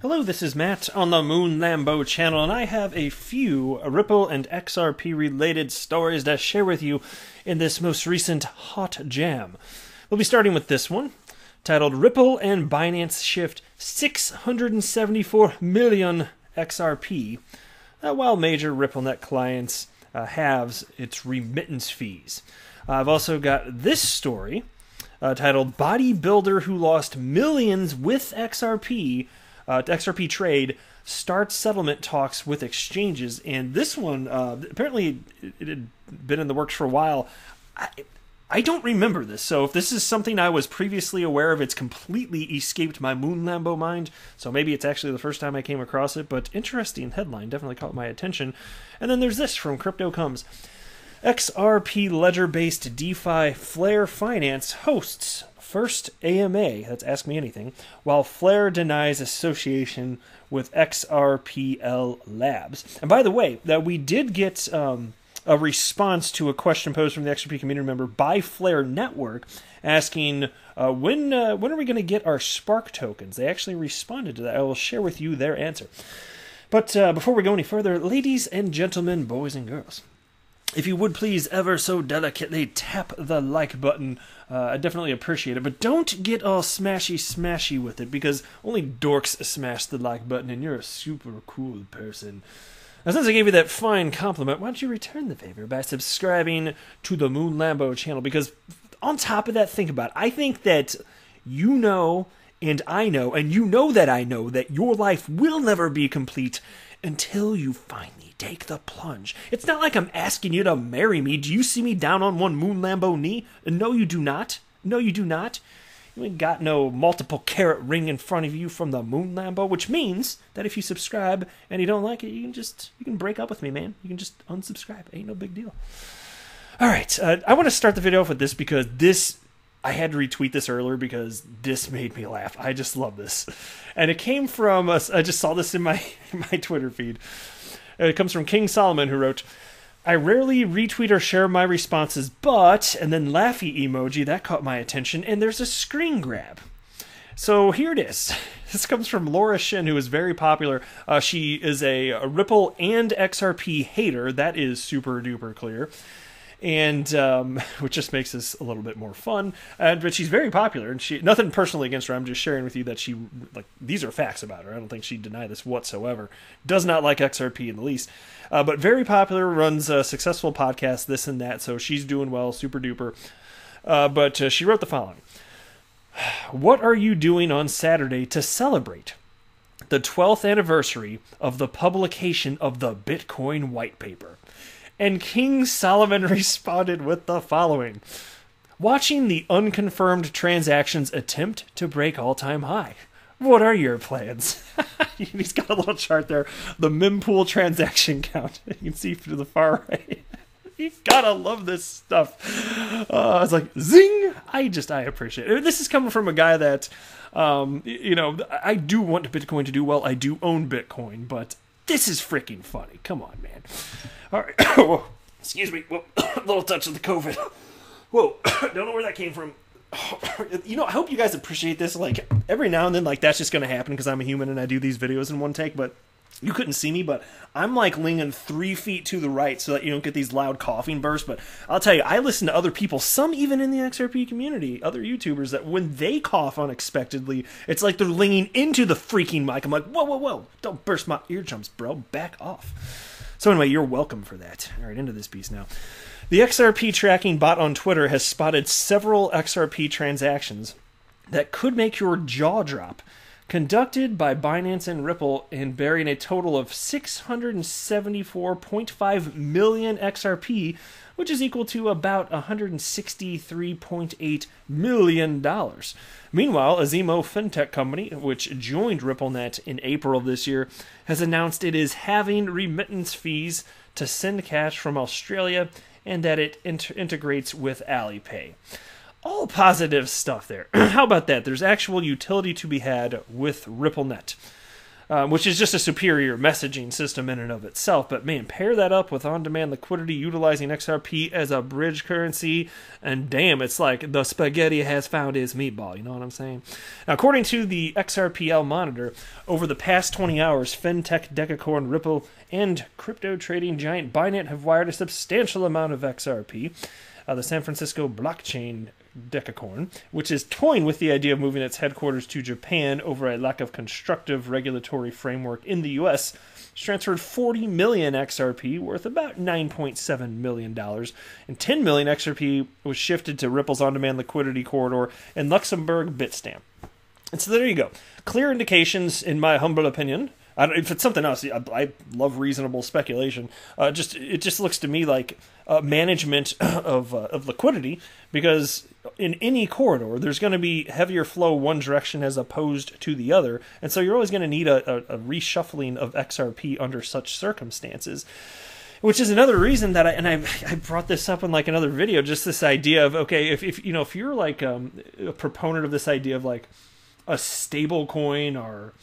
Hello, this is Matt on the Moon Lambo channel, and I have a few Ripple and XRP related stories to share with you in this most recent hot jam. We'll be starting with this one, titled Ripple and Binance Shift 674 million XRP, while major RippleNet clients halves its remittance fees. I've also got this story titled Bodybuilder Who Lost Millions with XRP XRP trade starts settlement talks with exchanges, and this one apparently it had been in the works for a while. I don't remember this, so if this is something I was previously aware of, it's completely escaped my Moon Lambo mind, so maybe it's actually the first time I came across it, but interesting headline, definitely caught my attention. And then there's this from Crypto Comes. XRP ledger-based DeFi Flare Finance hosts first AMA, that's Ask Me Anything, while Flare denies association with XRPL Labs. And by the way, that we did get a response to a question posed from the XRP community member by Flare Network asking, when are we going to get our Spark tokens? They actually responded to that. I will share with you their answer. But before we go any further, ladies and gentlemen, boys and girls, if you would please ever so delicately tap the like button, I definitely appreciate it. But don't get all smashy with it, because only dorks smash the like button, and you're a super cool person. Now, since I gave you that fine compliment, why don't you return the favor by subscribing to the Moon Lambo channel? Because on top of that, think about it. I think that you know, and I know, and you know that I know that your life will never be complete until you finally take the plunge. It's not like I'm asking you to marry me. Do you see me down on one Moon Lambo knee? No, you do not. No, you do not. You ain't got no multiple carat ring in front of you from the Moon Lambo, which means that if you subscribe and you don't like it, you can break up with me, man. You can just unsubscribe. Ain't no big deal. All right, I want to start the video off with this because I had to retweet this earlier because this made me laugh. I just love this. And it came from, I just saw this in my Twitter feed. It comes from King Solomon, who wrote, I rarely retweet or share my responses, but, and then laughy emoji, that caught my attention, and there's a screen grab. So here it is. This comes from Laura Shin, who is very popular. She is a Ripple and XRP hater. That is super duper clear. And which just makes this a little bit more fun. But she's very popular, and she, nothing personally against her. I'm just sharing with you that she, like, these are facts about her. I don't think she'd deny this whatsoever. Does not like XRP in the least, but very popular. Runs a successful podcast, this and that. So she's doing well, super duper. But she wrote the following: What are you doing on Saturday to celebrate the 12th anniversary of the publication of the Bitcoin white paper? And King Solomon responded with the following: watching the unconfirmed transactions attempt to break all-time high. What are your plans? He's got a little chart there. The mempool transaction count. You can see to the far right. You gotta love this stuff. I was like, zing! I appreciate it. This is coming from a guy that, I do want Bitcoin to do well. I do own Bitcoin, but this is freaking funny. Come on, man. All right. Whoa. Excuse me. Whoa. A little touch of the COVID. Whoa. Don't know where that came from. I hope you guys appreciate this. Like, every now and then, like, that's just going to happen because I'm a human and I do these videos in one take, but you couldn't see me, but I'm, like, leaning 3 feet to the right so that you don't get these loud coughing bursts. But I'll tell you, I listen to other people, some even in the XRP community, other YouTubers, that when they cough unexpectedly, it's like they're leaning into the freaking mic. I'm like, whoa. Don't burst my eardrums, bro. Back off. So anyway, you're welcome for that. All right, into this piece now. The XRP tracking bot on Twitter has spotted several XRP transactions that could make your jaw drop, conducted by Binance and Ripple, and bearing a total of 674.5 million XRP, which is equal to about $163.8 million. Meanwhile, Azimo Fintech Company, which joined RippleNet in April of this year, has announced it is halving remittance fees to send cash from Australia, and that it integrates with Alipay. All positive stuff there. How about that? There's actual utility to be had with RippleNet. which is just a superior messaging system in and of itself. But man, pair that up with on-demand liquidity utilizing XRP as a bridge currency, and damn, it's like the spaghetti has found its meatball. You know what I'm saying? Now, according to the XRPL monitor, over the past 20 hours, fintech decacorn Ripple and crypto trading giant Binance have wired a substantial amount of XRP. The San Francisco blockchain decacorn, which is toying with the idea of moving its headquarters to Japan over a lack of constructive regulatory framework in the U.S., transferred 40 million XRP, worth about $9.7 million, and 10 million XRP was shifted to Ripple's on-demand liquidity corridor in Luxembourg Bitstamp. And so there you go. Clear indications, in my humble opinion. If it's something else, I love reasonable speculation. It just looks to me like management of liquidity, because in any corridor, there's going to be heavier flow one direction as opposed to the other, and so you're always going to need a reshuffling of XRP under such circumstances. Which is another reason that I brought this up in like another video, just this idea of, okay, if you're like a proponent of this idea of like a stable coin, or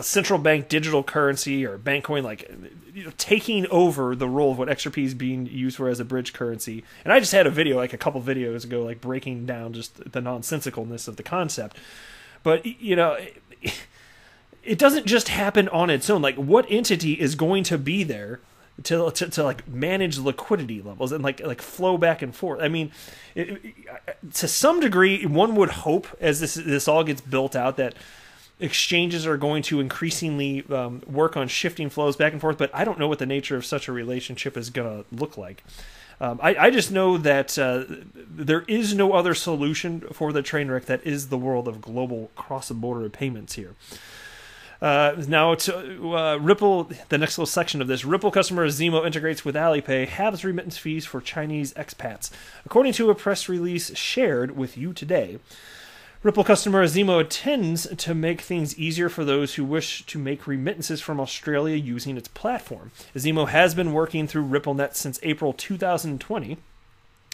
central bank digital currency or bank coin, like taking over the role of what XRP is being used for as a bridge currency. And I just had a video like a couple videos ago, like breaking down just the nonsensicalness of the concept. But it doesn't just happen on its own. Like, what entity is going to be there to like manage liquidity levels and like flow back and forth? I mean, to some degree, one would hope as this all gets built out that exchanges are going to increasingly work on shifting flows back and forth, but I don't know what the nature of such a relationship is going to look like. I just know that there is no other solution for the train wreck that is the world of global cross-border payments here. Now, to Ripple, the next little section of this, Ripple customer Zemo integrates with Alipay, halves remittance fees for Chinese expats. According to a press release shared with you today, Ripple customer Zemo intends to make things easier for those who wish to make remittances from Australia using its platform. Zemo has been working through RippleNet since April 2020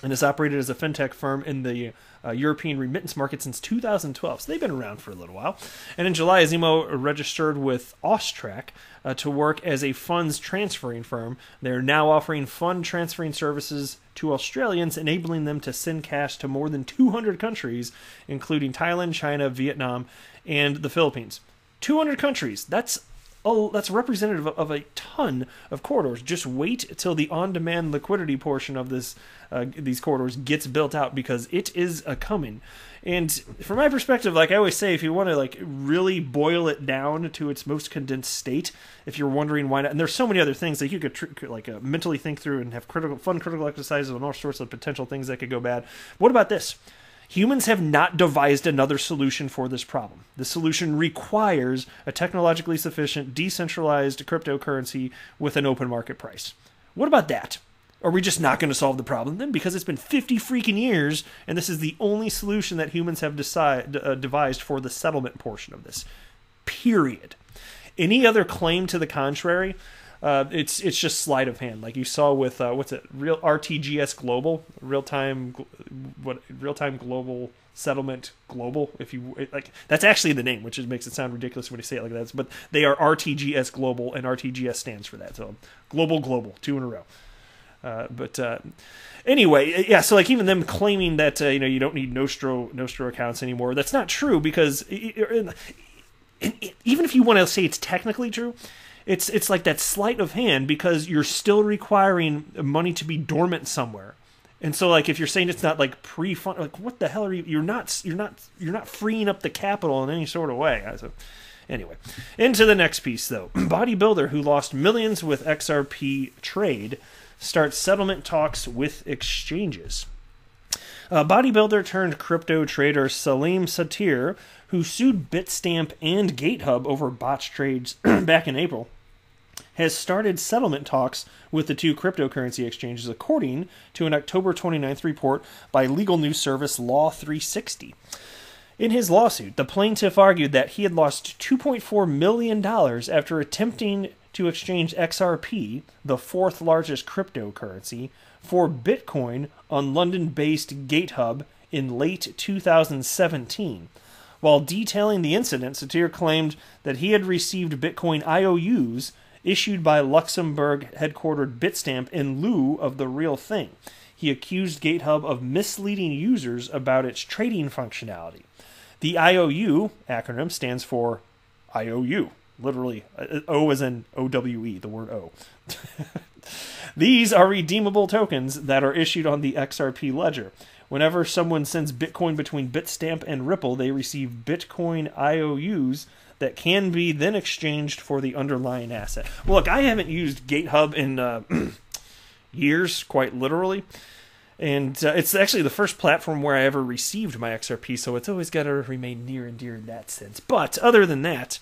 and has operated as a fintech firm in the European remittance market since 2012. So they've been around for a little while. And in July, Zemo registered with Austrac to work as a funds transferring firm. They're now offering fund transferring services to Australians, enabling them to send cash to more than 200 countries, including Thailand, China, Vietnam, and the Philippines. 200 countries. That's representative of a ton of corridors. Just wait till the on-demand liquidity portion of these corridors gets built out, because it is coming. And from my perspective, like I always say, if you want to like really boil it down to its most condensed state, if you're wondering why not, and there's so many other things that you could mentally think through and have fun critical exercises on all sorts of potential things that could go bad. What about this? Humans have not devised another solution for this problem. The solution requires a technologically sufficient, decentralized cryptocurrency with an open market price. What about that? Are we just not going to solve the problem then? Because it's been 50 freaking years, and this is the only solution that humans have devised for the settlement portion of this. Period. Any other claim to the contrary, it's just sleight of hand, like you saw with real RTGS Global, real time global settlement global. If you like, that's actually the name, which makes it sound ridiculous when you say it like that. But they are RTGS Global, and RTGS stands for that. So global, 2 in a row. Anyway, yeah. So like even them claiming that you don't need Nostro accounts anymore, that's not true, because even if you want to say it's technically true, it's like that sleight of hand, because you're still requiring money to be dormant somewhere. And so like if you're saying it's not like pre-fund, like what the hell are you? You're not freeing up the capital in any sort of way. So anyway, into the next piece though. Bodybuilder who lost millions with XRP trade starts settlement talks with exchanges. Bodybuilder turned crypto trader Salim Satir, who sued Bitstamp and GateHub over botched trades back in April, has started settlement talks with the two cryptocurrency exchanges, according to an October 29th report by legal news service Law 360. In his lawsuit, the plaintiff argued that he had lost $2.4 million after attempting to exchange XRP, the fourth largest cryptocurrency, for Bitcoin on London-based GateHub in late 2017. While detailing the incident, Satir claimed that he had received Bitcoin IOUs issued by Luxembourg-headquartered Bitstamp in lieu of the real thing. He accused GitHub of misleading users about its trading functionality. The IOU acronym stands for IOU, literally O as in OWE, the word O. These are redeemable tokens that are issued on the XRP ledger. Whenever someone sends Bitcoin between Bitstamp and Ripple, they receive Bitcoin IOUs that can be then exchanged for the underlying asset. Well, look, I haven't used GitHub in years, quite literally. And it's actually the first platform where I ever received my XRP, so it's always got to remain near and dear in that sense. But other than that,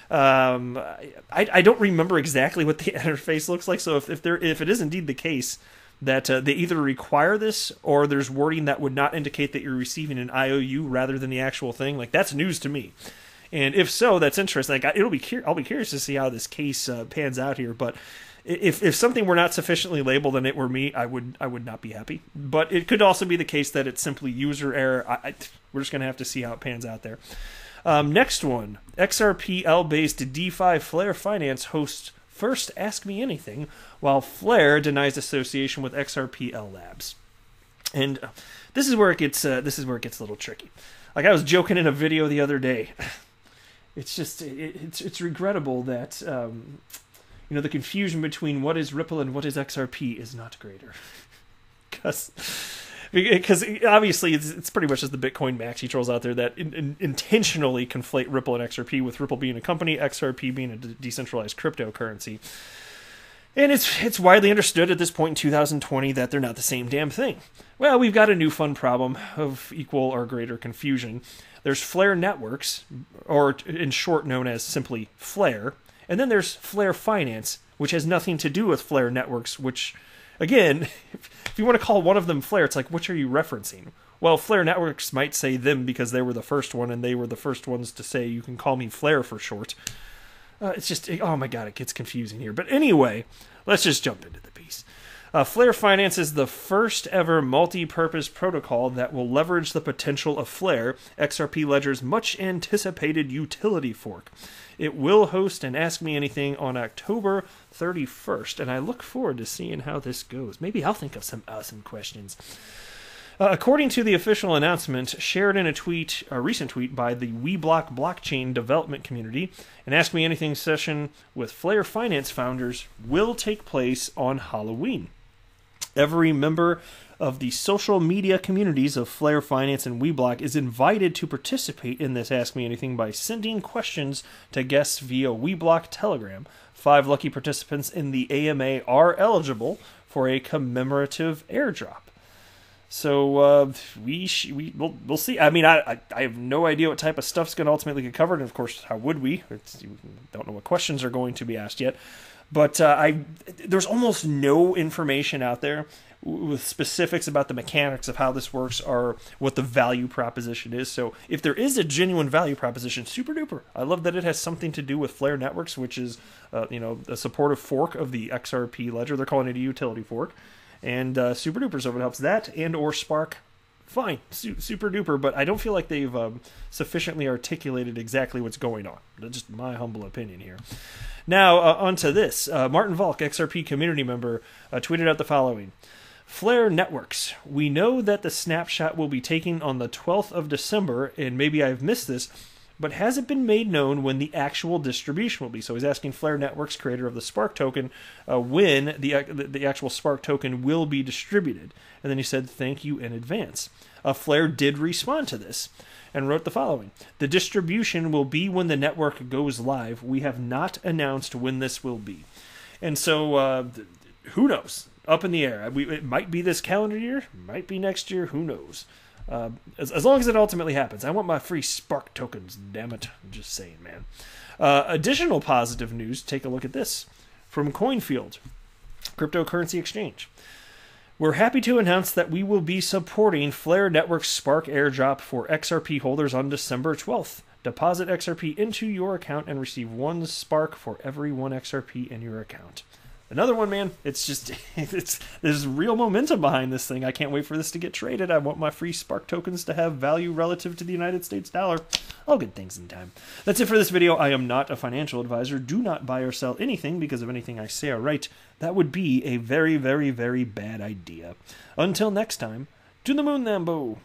I don't remember exactly what the interface looks like. So if it is indeed the case that they either require this or there's wording that would not indicate that you're receiving an IOU rather than the actual thing, like that's news to me. And if so, that's interesting. Like I'll be curious to see how this case pans out here. But if something were not sufficiently labeled and it were me, I would not be happy. But it could also be the case that it's simply user error. We're just going to have to see how it pans out there. Next one, XRPL-based DeFi Flare Finance hosts first Ask Me Anything, while Flare denies association with XRPL Labs. And this is where it gets a little tricky. Like I was joking in a video the other day. It's just it's regrettable that the confusion between what is Ripple and what is XRP is not greater. Because obviously it's pretty much just the Bitcoin maxi trolls out there that intentionally conflate Ripple and XRP, with Ripple being a company, XRP being a decentralized cryptocurrency. And it's widely understood at this point in 2020 that they're not the same damn thing. Well, we've got a new fun problem of equal or greater confusion. There's Flare Networks, or in short known as simply Flare, and then there's Flare Finance, which has nothing to do with Flare Networks, which, again, if you want to call one of them Flare, it's like, which are you referencing? Well, Flare Networks might say them because they were the first one, and they were the first ones to say, you can call me Flare for short. It's just, oh my god, it gets confusing here. But anyway, let's just jump into the piece. Flare Finance is the first ever multi-purpose protocol that will leverage the potential of Flare, XRP Ledger's much anticipated utility fork. It will host an Ask Me Anything on October 31st, and I look forward to seeing how this goes. Maybe I'll think of some awesome questions. According to the official announcement shared in a recent tweet by the WeBlock blockchain development community, an Ask Me Anything session with Flare Finance founders will take place on Halloween. Every member of the social media communities of Flare Finance and WeBlock is invited to participate in this Ask Me Anything by sending questions to guests via WeBlock Telegram. 5 lucky participants in the AMA are eligible for a commemorative airdrop. So we'll see. I mean, I have no idea what type of stuff's going to ultimately get covered, and of course, how would we? Don't know what questions are going to be asked yet. But there's almost no information out there with specifics about the mechanics of how this works or what the value proposition is. So if there is a genuine value proposition, super duper. I love that it has something to do with Flare Networks, which is a supportive fork of the XRP ledger. They're calling it a utility fork. And super duper, so if it helps that and or Spark, fine, super duper. But I don't feel like they've sufficiently articulated exactly what's going on. That's just my humble opinion here. Now, onto this. Martin Volk, XRP community member, tweeted out the following. Flare Networks. We know that the snapshot will be taken on the 12th of December, and maybe I've missed this, but has it been made known when the actual distribution will be? So he's asking Flare Networks, creator of the Spark token, when the actual Spark token will be distributed. And then he said, thank you in advance. Flare did respond to this and wrote the following. The distribution will be when the network goes live. We have not announced when this will be. And so, who knows? Up in the air. It might be this calendar year, might be next year, who knows? As long as it ultimately happens. I want my free Spark tokens, damn it. I'm just saying, man. Additional positive news, take a look at this. From Coinfield, cryptocurrency exchange. We're happy to announce that we will be supporting Flare Network's Spark airdrop for XRP holders on December 12th. Deposit XRP into your account and receive 1 Spark for every 1 XRP in your account. another one, man. It's just, there's real momentum behind this thing. I can't wait for this to get traded. I want my free Spark tokens to have value relative to the United States dollar. All good things in time. That's it for this video. I am not a financial advisor. Do not buy or sell anything because of anything I say or write. That would be a very, very, very bad idea. Until next time, to the moon, Lambo.